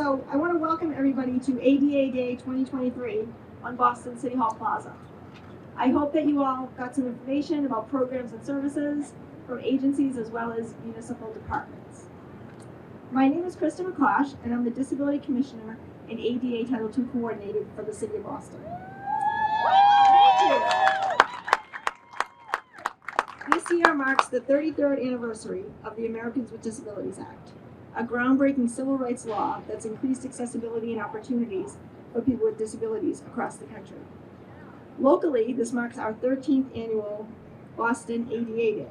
So I want to welcome everybody to ADA Day 2023 on Boston City Hall Plaza. I hope that you all got some information about programs and services from agencies as well as municipal departments. My name is Krista McCosh, and I'm the Disability Commissioner and ADA Title II Coordinator for the City of Boston. This year marks the 33rd anniversary of the Americans with Disabilities Act, a groundbreaking civil rights law that's increased accessibility and opportunities for people with disabilities across the country. Locally, this marks our 13th annual Boston ADA Day,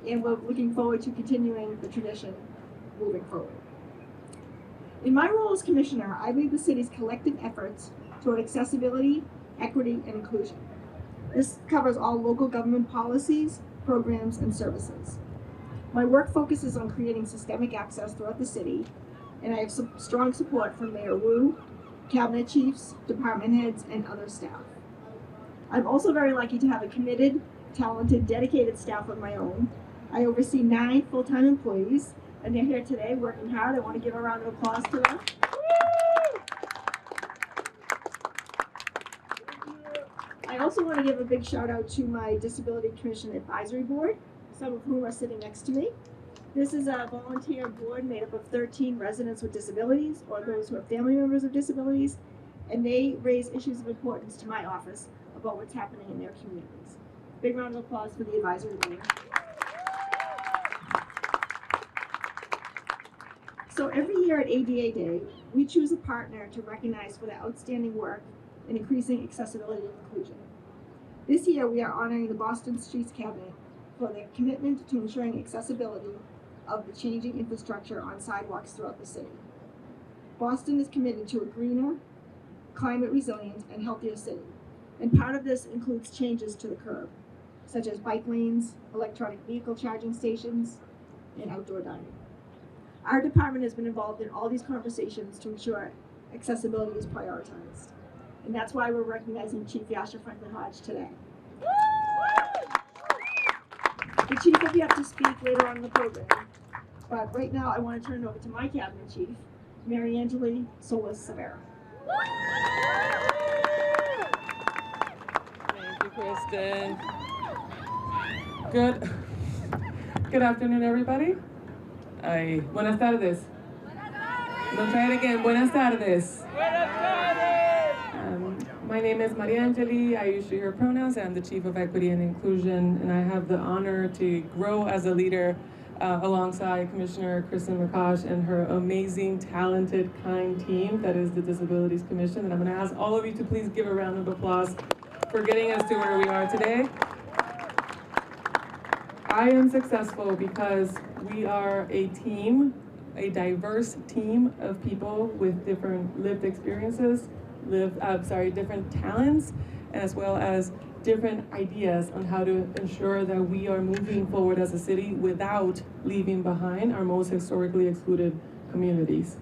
and we're looking forward to continuing the tradition moving forward. In my role as Commissioner, I lead the city's collective efforts toward accessibility, equity, and inclusion. This covers all local government policies, programs, and services. My work focuses on creating systemic access throughout the city, and I have strong support from Mayor Wu, cabinet chiefs, department heads, and other staff. I'm also very lucky to have a committed, talented, dedicated staff of my own. I oversee 9 full-time employees, and they're here today working hard. I want to give a round of applause to them. I also want to give a big shout out to my Disability Commission Advisory Board, some of whom are sitting next to me. This is a volunteer board made up of 13 residents with disabilities or those who are family members of disabilities, and they raise issues of importance to my office about what's happening in their communities. Big round of applause for the advisory board. So every year at ADA Day, we choose a partner to recognize for their outstanding work in increasing accessibility and inclusion. This year, we are honoring the Boston Streets Cabinet for their commitment to ensuring accessibility of the changing infrastructure on sidewalks throughout the city. Boston is committed to a greener, climate resilient, and healthier city. And part of this includes changes to the curb, such as bike lanes, electronic vehicle charging stations, and outdoor dining. Our department has been involved in all these conversations to ensure accessibility is prioritized. And that's why we're recognizing Chief Yasha Franklin Hodge today. The chief will be up to speak later on in the program, but right now I want to turn it over to my cabinet chief, Mary Angeli Solis-Severa. Thank you, Kristen. Good afternoon, everybody. Buenas tardes. No, try it again. Buenas tardes. My name is Maria Angeli. I use she, her pronouns. I'm the Chief of Equity and Inclusion, and I have the honor to grow as a leader alongside Commissioner Kristen McCosh and her amazing, talented, kind team that is the Disabilities Commission. And I'm going to ask all of you to please give a round of applause for getting us to where we are today. I am successful because we are a team, a diverse team of people with different lived experiences, different talents, as well as different ideas on how to ensure that we are moving forward as a city without leaving behind our most historically excluded communities.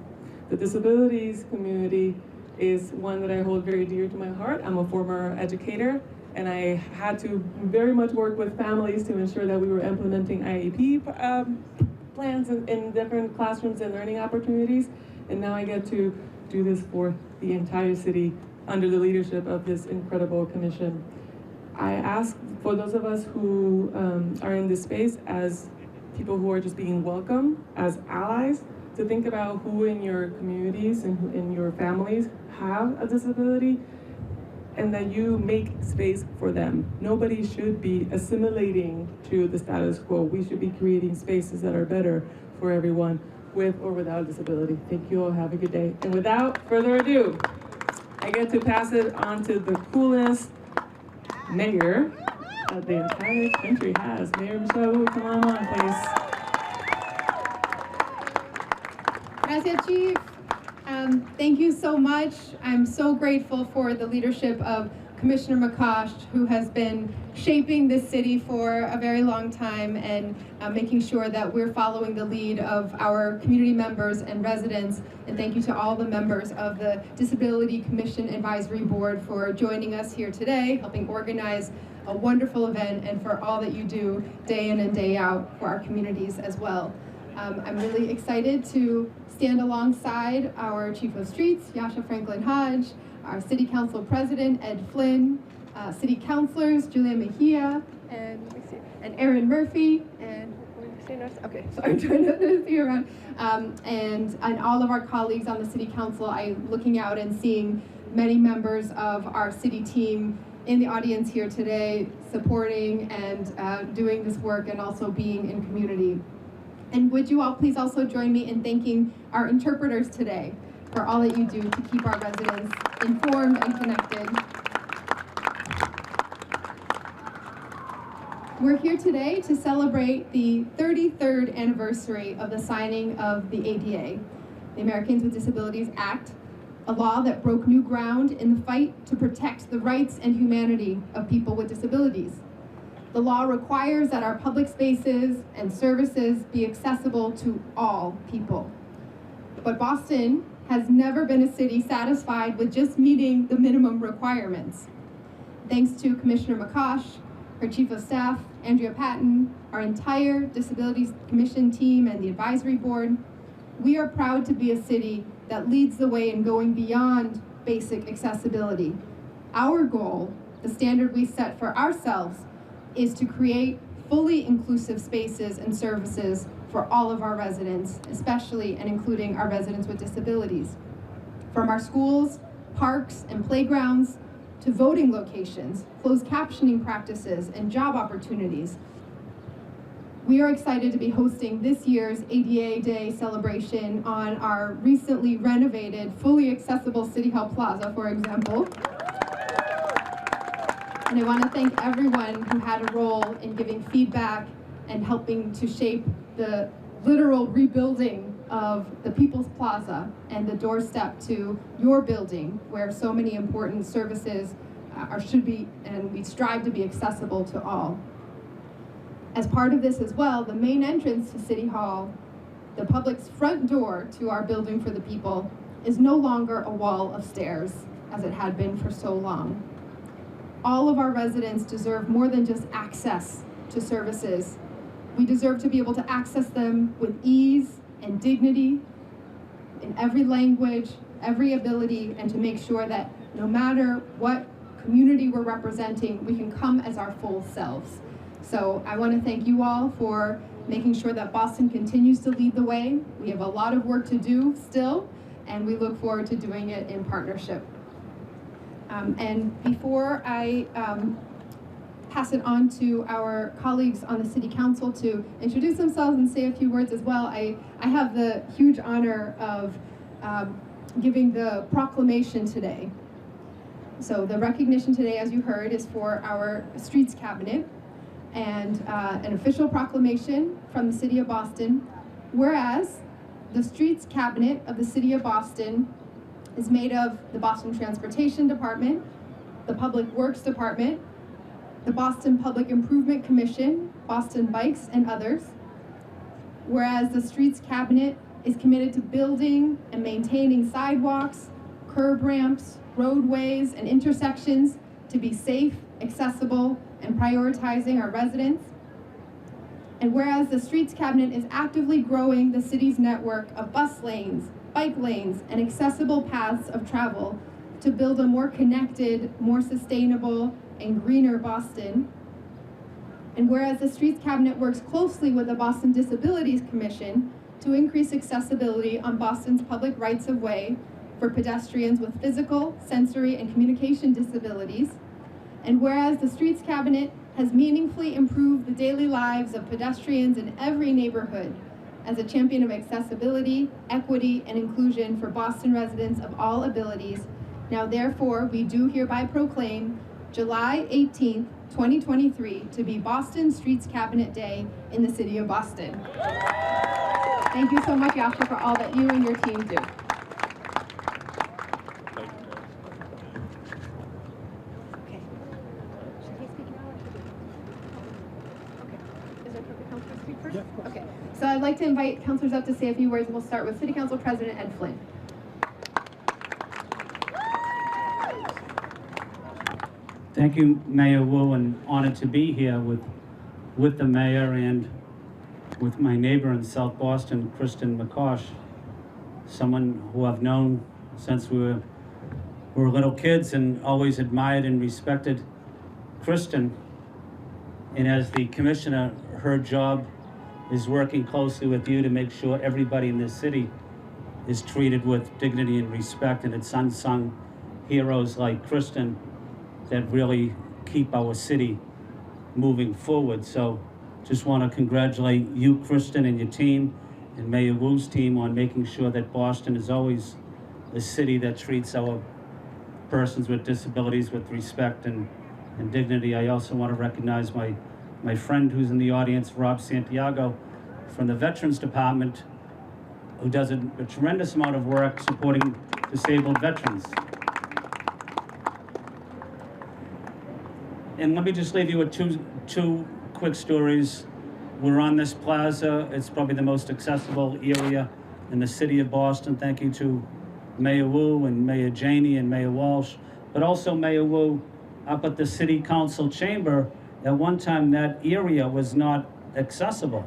The disabilities community is one that I hold very dear to my heart. I'm a former educator, and I had to very much work with families to ensure that we were implementing IEP plans in different classrooms and learning opportunities. And now I get to do this for the entire city under the leadership of this incredible commission. I ask for those of us who are in this space as people who are just being welcome, as allies, to think about who in your communities and who in your families have a disability, and that you make space for them. Nobody should be assimilating to the status quo. We should be creating spaces that are better for everyone with or without a disability. Thank you all, have a good day. And without further ado, I get to pass it on to the coolest mayor that the entire country has. Mayor Michelle, come on, please. Gracias, Chief. Thank you so much. I'm so grateful for the leadership of Commissioner McCosh, who has been shaping this city for a very long time and making sure that we're following the lead of our community members and residents. And thank you to all the members of the Disability Commission Advisory Board for joining us here today, helping organize a wonderful event, and for all that you do day in and day out for our communities as well. I'm really excited to stand alongside our Chief of Streets, Yasha Franklin Hodge, our City Council President, Ed Flynn, City Councilors, Julia Mejia, and let me see, and Erin Murphy, and okay, so I'm trying to see around, and all of our colleagues on the City Council. I'm looking out and seeing many members of our city team in the audience here today, supporting and doing this work and also being in community. And would you all please also join me in thanking our interpreters today for all that you do to keep our residents informed and connected. We're here today to celebrate the 33rd anniversary of the signing of the ADA, the Americans with Disabilities Act, a law that broke new ground in the fight to protect the rights and humanity of people with disabilities. The law requires that our public spaces and services be accessible to all people. But Boston has never been a city satisfied with just meeting the minimum requirements. Thanks to Commissioner McCosh, her Chief of Staff, Andrea Patton, our entire Disabilities Commission team and the Advisory Board, we are proud to be a city that leads the way in going beyond basic accessibility. Our goal, the standard we set for ourselves, is to create fully inclusive spaces and services for all of our residents, especially and including our residents with disabilities. From our schools, parks, and playgrounds, to voting locations, closed captioning practices, and job opportunities. We are excited to be hosting this year's ADA Day celebration on our recently renovated, fully accessible City Hall Plaza, for example. And I want to thank everyone who had a role in giving feedback and helping to shape the literal rebuilding of the People's Plaza and the doorstep to your building, where so many important services should be, and we strive to be accessible to all. As part of this as well, the main entrance to City Hall, the public's front door to our building for the people, is no longer a wall of stairs, as it had been for so long. All of our residents deserve more than just access to services. We deserve to be able to access them with ease and dignity in every language, every ability, and to make sure that no matter what community we're representing, we can come as our full selves. So I want to thank you all for making sure that Boston continues to lead the way. We have a lot of work to do still, and we look forward to doing it in partnership. And before I pass it on to our colleagues on the City Council to introduce themselves and say a few words as well, I have the huge honor of giving the proclamation today. So the recognition today, as you heard, is for our Streets Cabinet, and an official proclamation from the City of Boston, whereas the Streets Cabinet of the City of Boston is made of the Boston Transportation Department, the Public Works Department, the Boston Public Improvement Commission, Boston Bikes, and others. Whereas the Streets Cabinet is committed to building and maintaining sidewalks, curb ramps, roadways, and intersections to be safe, accessible, and prioritizing our residents. And whereas the Streets Cabinet is actively growing the city's network of bus lanes, bike lanes, and accessible paths of travel to build a more connected, more sustainable, and greener Boston. And whereas the Streets Cabinet works closely with the Boston Disabilities Commission to increase accessibility on Boston's public rights of way for pedestrians with physical, sensory, and communication disabilities. And whereas the Streets Cabinet has meaningfully improved the daily lives of pedestrians in every neighborhood as a champion of accessibility, equity, and inclusion for Boston residents of all abilities, now therefore we do hereby proclaim July 18th, 2023 to be Boston Streets Cabinet Day in the City of Boston. Thank you so much, Yasha, for all that you and your team do. Okay, so I'd like to invite councilors up to say a few words, and we'll start with City Council President Ed Flynn. Thank you, Mayor Wu, and honored to be here with the mayor and with my neighbor in South Boston, Kristen McCosh, someone who I've known since we were little kids and always admired and respected Kristen. And as the commissioner, her job is working closely with you to make sure everybody in this city is treated with dignity and respect, and it's unsung heroes like Kristen that really keep our city moving forward. So just want to congratulate you, Kristen, and your team, and Mayor Wu's team on making sure that Boston is always a city that treats our persons with disabilities with respect and dignity. I also want to recognize my friend who's in the audience, Rob Santiago, from the Veterans Department, who does a tremendous amount of work supporting disabled veterans. And let me just leave you with two quick stories. We're on this plaza. It's probably the most accessible area in the city of Boston. Thank you to Mayor Wu and Mayor Janey and Mayor Walsh, but also Mayor Wu up at the City Council chamber. At one time, that area was not accessible,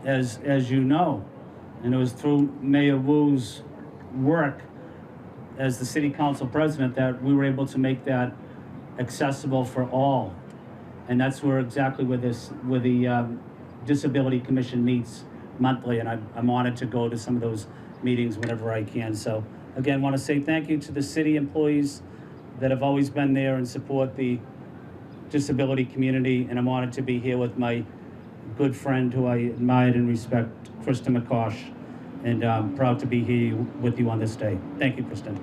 as you know. And it was through Mayor Wu's work as the City Council president that we were able to make that accessible for all. And that's where exactly where the Disability Commission meets monthly, and I'm honored to go to some of those meetings whenever I can. So again, want to say thank you to the city employees that have always been there and support the disability community, and I'm honored to be here with my good friend who I admired and respect, Kristen McCosh, and I'm proud to be here with you on this day. Thank you, Kristen.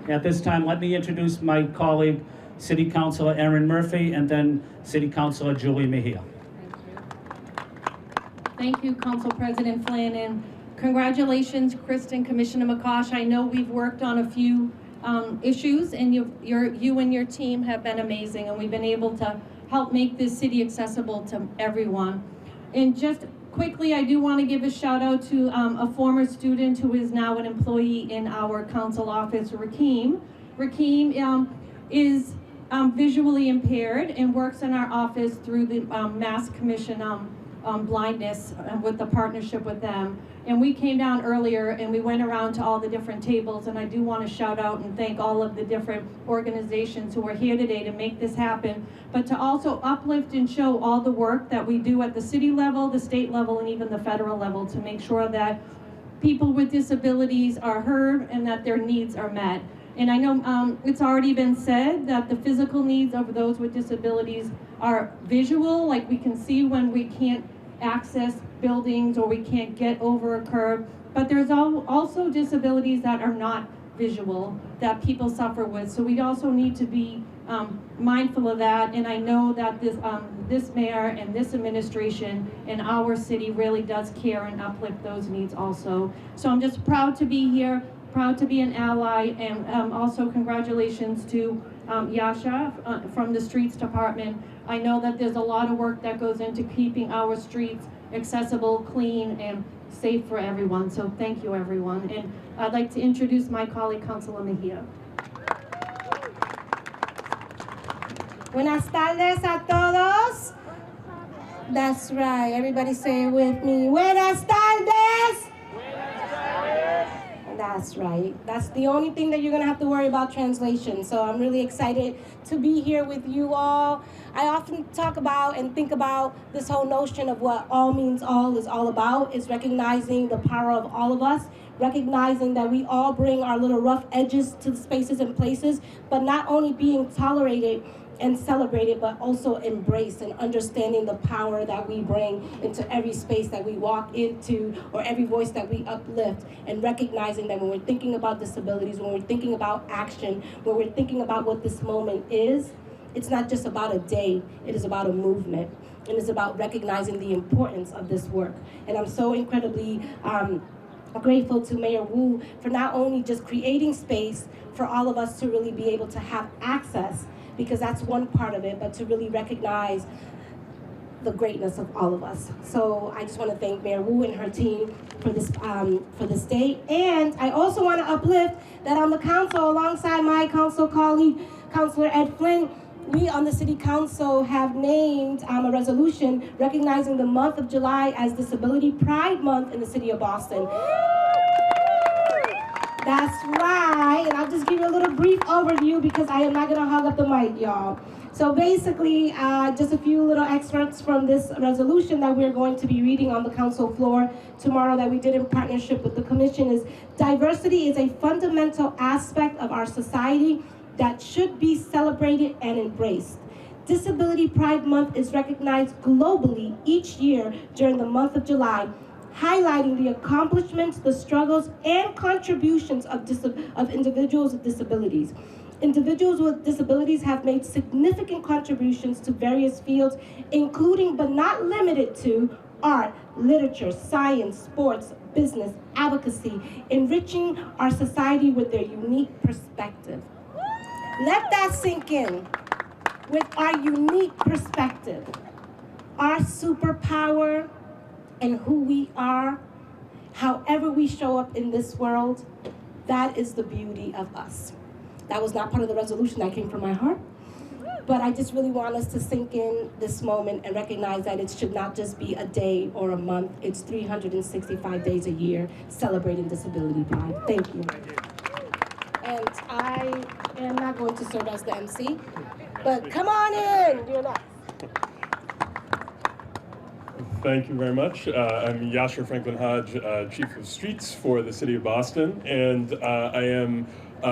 At this time, let me introduce my colleague, City Councilor Erin Murphy, and then City Councilor Julie Mejia. Thank you, Council President Flynn, and congratulations, Kristen, Commissioner McCosh. I know we've worked on a few issues, and you and your team have been amazing, and we've been able to help make this city accessible to everyone. And just quickly, I do want to give a shout out to a former student who is now an employee in our council office, Rakeem. Rakeem is visually impaired and works in our office through the Mass Commission blindness with the partnership with them. And we came down earlier and we went around to all the different tables, and I do want to shout out and thank all of the different organizations who are here today to make this happen, but to also uplift and show all the work that we do at the city level, the state level, and even the federal level to make sure that people with disabilities are heard and that their needs are met. And I know it's already been said that the physical needs of those with disabilities are visual, like we can see when we can't access buildings or we can't get over a curb, but there's also disabilities that are not visual that people suffer with. So we also need to be mindful of that, and I know that this mayor and this administration in our city really does care and uplift those needs also. So I'm just proud to be here, proud to be an ally, and also congratulations to Yasha from the Streets Department. I know that there's a lot of work that goes into keeping our streets accessible, clean, and safe for everyone. So thank you, everyone. And I'd like to introduce my colleague, Councilor Mejia. Buenas tardes a todos. That's right. Everybody say it with me. Buenas tardes. That's right. That's the only thing that you're going to have to worry about, translation. So I'm really excited to be here with you all. I often talk about and think about this whole notion of what all means all is all about. It's recognizing the power of all of us, recognizing that we all bring our little rough edges to the spaces and places, but not only being tolerated and celebrated, but also embraced, and understanding the power that we bring into every space that we walk into or every voice that we uplift, and recognizing that when we're thinking about disabilities, when we're thinking about action, when we're thinking about what this moment is, it's not just about a day, it is about a movement. And it's about recognizing the importance of this work. And I'm so incredibly grateful to Mayor Wu for not only just creating space for all of us to really be able to have access, because that's one part of it, but to really recognize the greatness of all of us. So I just want to thank Mayor Wu and her team for this day. And I also want to uplift that on the council, alongside my council colleague, Councilor Ed Flynn, we on the City Council have named a resolution recognizing the month of July as Disability Pride Month in the City of Boston. That's right, and I'll just give you a little brief overview because I am not gonna hog up the mic, y'all. So basically, just a few little excerpts from this resolution that we're going to be reading on the council floor tomorrow that we did in partnership with the commission is: diversity is a fundamental aspect of our society that should be celebrated and embraced. Disability Pride Month is recognized globally each year during the month of July, highlighting the accomplishments, the struggles, and contributions of individuals with disabilities. Individuals with disabilities have made significant contributions to various fields, including but not limited to art, literature, science, sports, business, advocacy, enriching our society with their unique perspective. Let that sink in. With our unique perspective, our superpower, and who we are, however we show up in this world, that is the beauty of us. That was not part of the resolution, that came from my heart. But I just really want us to sink in this moment and recognize that it should not just be a day or a month, it's 365 days a year celebrating disability pride. Thank you. And I am not going to serve as the MC, but come on in, you're next. Thank you very much. I'm Yasher Franklin Hodge, Chief of Streets for the City of Boston, and I am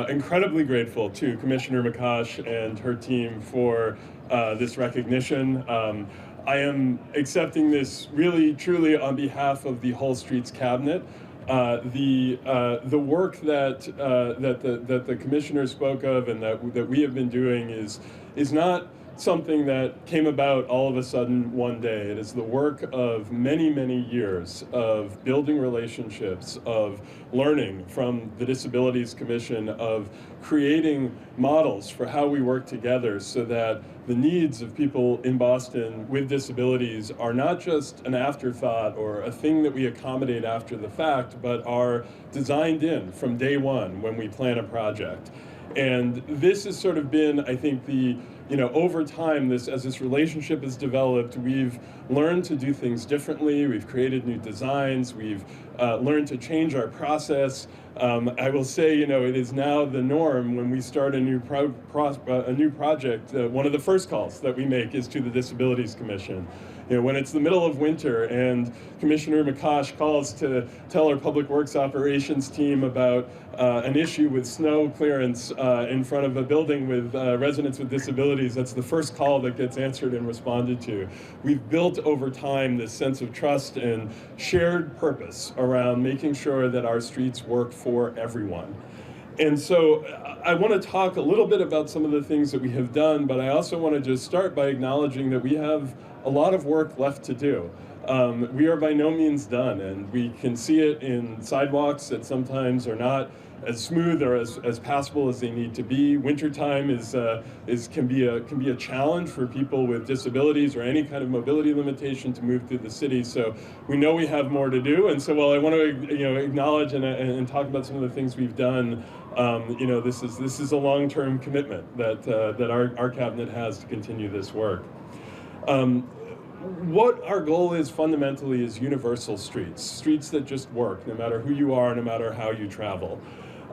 incredibly grateful to Commissioner McCosh and her team for this recognition. I am accepting this really, truly on behalf of the whole Streets Cabinet. The work that the commissioner spoke of and that we have been doing is not something that came about all of a sudden one day. It is the work of many, many years of building relationships, of learning from the Disabilities Commission, of creating models for how we work together so that the needs of people in Boston with disabilities are not just an afterthought or a thing that we accommodate after the fact, but are designed in from day one when we plan a project. And this has sort of been, I think, over time, as this relationship has developed, we've learned to do things differently. We've created new designs. We've learned to change our process. I will say, it is now the norm when we start a new project. One of the first calls that we make is to the Disabilities Commission. When it's the middle of winter and Commissioner McCosh calls to tell our Public Works Operations team about an issue with snow clearance in front of a building with residents with disabilities, that's the first call that gets answered and responded to. We've built over time this sense of trust and shared purpose around making sure that our streets work for everyone. And so I want to talk a little bit about some of the things that we have done, but I also want to just start by acknowledging that we have a lot of work left to do. We are by no means done, and we can see it in sidewalks that sometimes are not as smooth or as passable as they need to be. Wintertime can be a challenge for people with disabilities or any kind of mobility limitation to move through the city. So we know we have more to do. And so while I want to acknowledge and talk about some of the things we've done, this is a long-term commitment that our cabinet has to continue this work. What our goal is fundamentally is universal streets that just work, no matter who you are, no matter how you travel.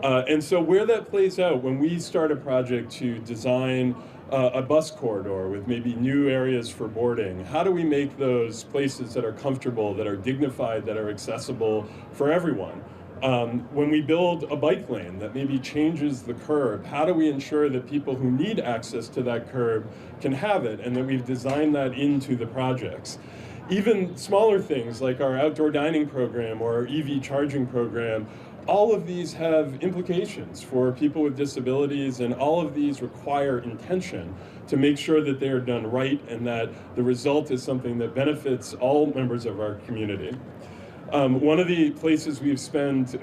And so where that plays out, when we start a project to design a bus corridor with maybe new areas for boarding, how do we make those places that are comfortable, that are dignified, that are accessible for everyone? When we build a bike lane that maybe changes the curb, how do we ensure that people who need access to that curb can have it, and that we've designed that into the projects? Even smaller things like our outdoor dining program or our EV charging program, all of these have implications for people with disabilities, and all of these require intention to make sure that they are done right and that the result is something that benefits all members of our community. One of the places we spend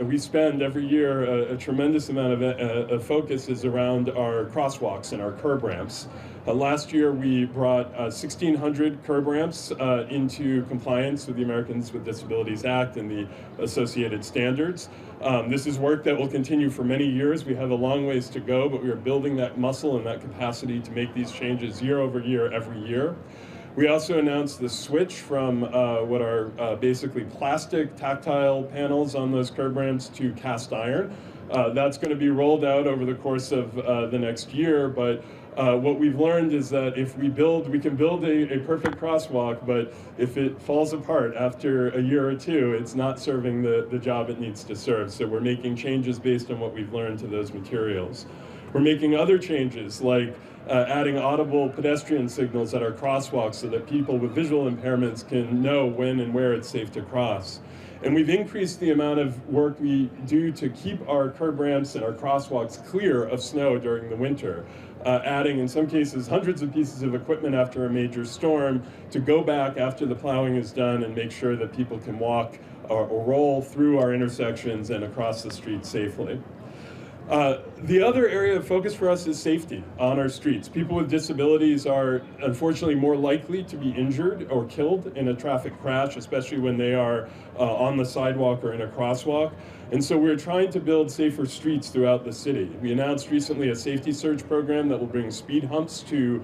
every year a tremendous amount of focus is around our crosswalks and our curb ramps. Last year we brought 1,600 curb ramps into compliance with the Americans with Disabilities Act and the associated standards. This is work that will continue for many years. We have a long ways to go, but we are building that muscle and that capacity to make these changes year over year, every year. We also announced the switch from what are basically plastic tactile panels on those curb ramps to cast iron. That's going to be rolled out over the course of the next year, but what we've learned is that if we can build a perfect crosswalk, but if it falls apart after a year or two, it's not serving the job it needs to serve. So we're making changes based on what we've learned to those materials. We're making other changes like adding audible pedestrian signals at our crosswalks so that people with visual impairments can know when and where it's safe to cross. And we've increased the amount of work we do to keep our curb ramps and our crosswalks clear of snow during the winter, adding in some cases hundreds of pieces of equipment after a major storm to go back after the plowing is done and make sure that people can walk or roll through our intersections and across the street safely. The other area of focus for us is safety on our streets. People with disabilities are unfortunately more likely to be injured or killed in a traffic crash, especially when they are on the sidewalk or in a crosswalk. And so we're trying to build safer streets throughout the city. We announced recently a safety surge program that will bring speed humps to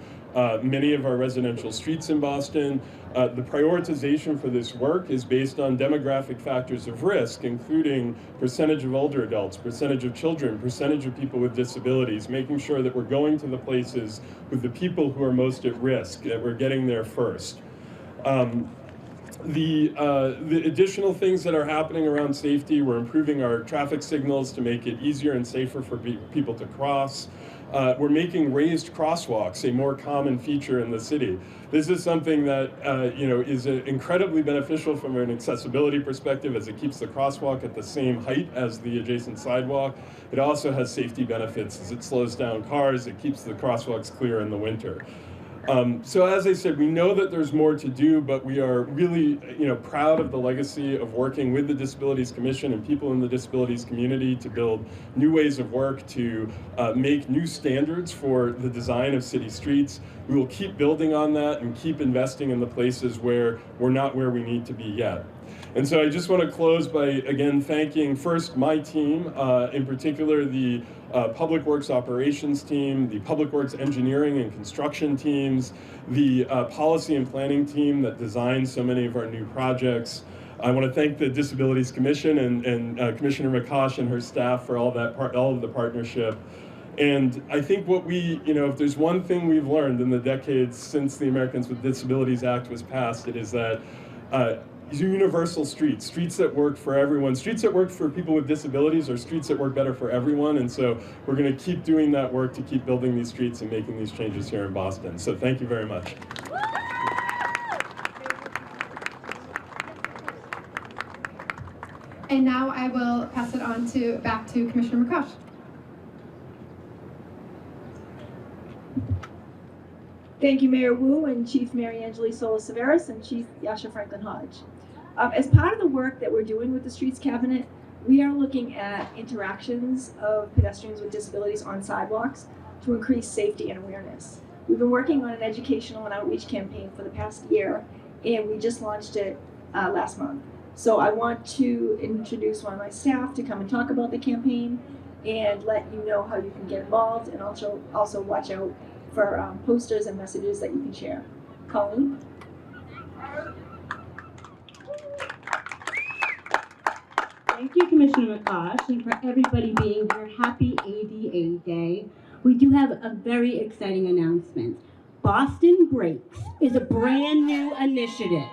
many of our residential streets in Boston. The prioritization for this work is based on demographic factors of risk, including percentage of older adults, percentage of children, percentage of people with disabilities, making sure that we're going to the places with the people who are most at risk, that we're getting there first. The additional things that are happening around safety, we're improving our traffic signals to make it easier and safer for people to cross. We're making raised crosswalks a more common feature in the city. This is something that is incredibly beneficial from an accessibility perspective, as it keeps the crosswalk at the same height as the adjacent sidewalk. It also has safety benefits as it slows down cars. It keeps the crosswalks clear in the winter. So as I said, we know that there's more to do, but we are really proud of the legacy of working with the Disabilities Commission and people in the disabilities community to build new ways of work, to make new standards for the design of city streets. We will keep building on that and keep investing in the places where we're not where we need to be yet. And so I just want to close by, again, thanking first my team, in particular the Public Works Operations team, the Public Works Engineering and Construction teams, the Policy and Planning team that designed so many of our new projects. I want to thank the Disabilities Commission and Commissioner McCosh and her staff for all of the partnership. And I think what if there's one thing we've learned in the decades since the Americans with Disabilities Act was passed, it is that universal streets that work for everyone, streets that work for people with disabilities are streets that work better for everyone. And so we're going to keep doing that work to keep building these streets and making these changes here in Boston. So thank you very much. And now I will pass it on back to Commissioner McCosh. Thank you, Mayor Wu and Chief Mary Angeli Solis-Severis and Chief Yasha Franklin-Hodge. As part of the work that we're doing with the Streets Cabinet, we are looking at interactions of pedestrians with disabilities on sidewalks to increase safety and awareness. We've been working on an educational and outreach campaign for the past year, and we just launched it last month. So I want to introduce one of my staff to come and talk about the campaign and let you know how you can get involved, and also watch out for posters and messages that you can share. Colleen? Thank you, Commissioner McCosh, and for everybody being here. Happy ADA Day. We do have a very exciting announcement. Boston Breaks is a brand new initiative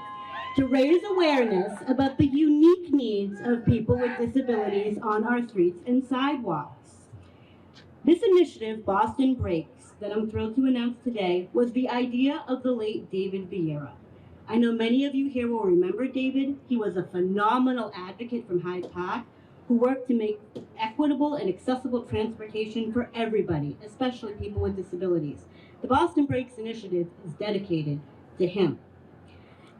to raise awareness about the unique needs of people with disabilities on our streets and sidewalks. This initiative, Boston Breaks, that I'm thrilled to announce today, was the idea of the late David Vieira. I know many of you here will remember David. He was a phenomenal advocate from Hyde Park who worked to make equitable and accessible transportation for everybody, especially people with disabilities. The Boston Breaks Initiative is dedicated to him.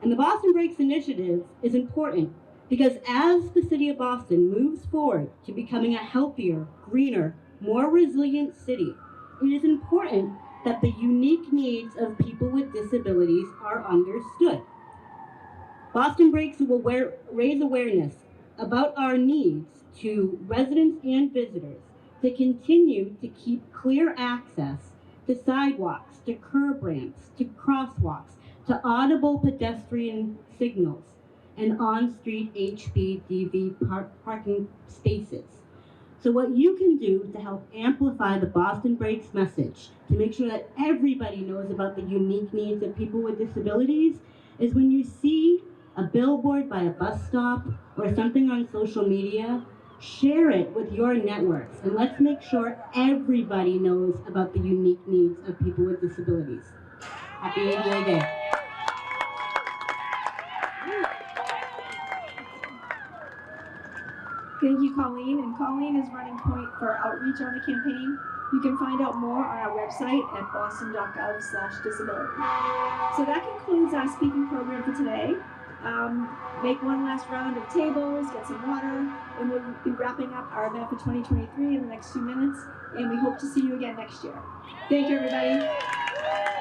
And the Boston Breaks Initiative is important Because as the city of Boston moves forward to becoming a healthier, greener, more resilient city, it is important that the unique needs of people with disabilities are understood. Boston Breaks will raise awareness about our needs to residents and visitors to continue to keep clear access to sidewalks, to curb ramps, to crosswalks, to audible pedestrian signals, and on-street HBDV parking spaces. So what you can do to help amplify the Boston Breaks message, to make sure that everybody knows about the unique needs of people with disabilities, is when you see a billboard by a bus stop or something on social media, share it with your networks, and let's make sure everybody knows about the unique needs of people with disabilities. Happy ADA Day. Thank you, Colleen. And Colleen is running point for outreach on the campaign. You can find out more on our website at boston.gov/disability. So that concludes our speaking program for today. Make one last round of tables, get some water, and we'll be wrapping up our event for 2023 in the next few minutes. And we hope to see you again next year. Thank you, everybody.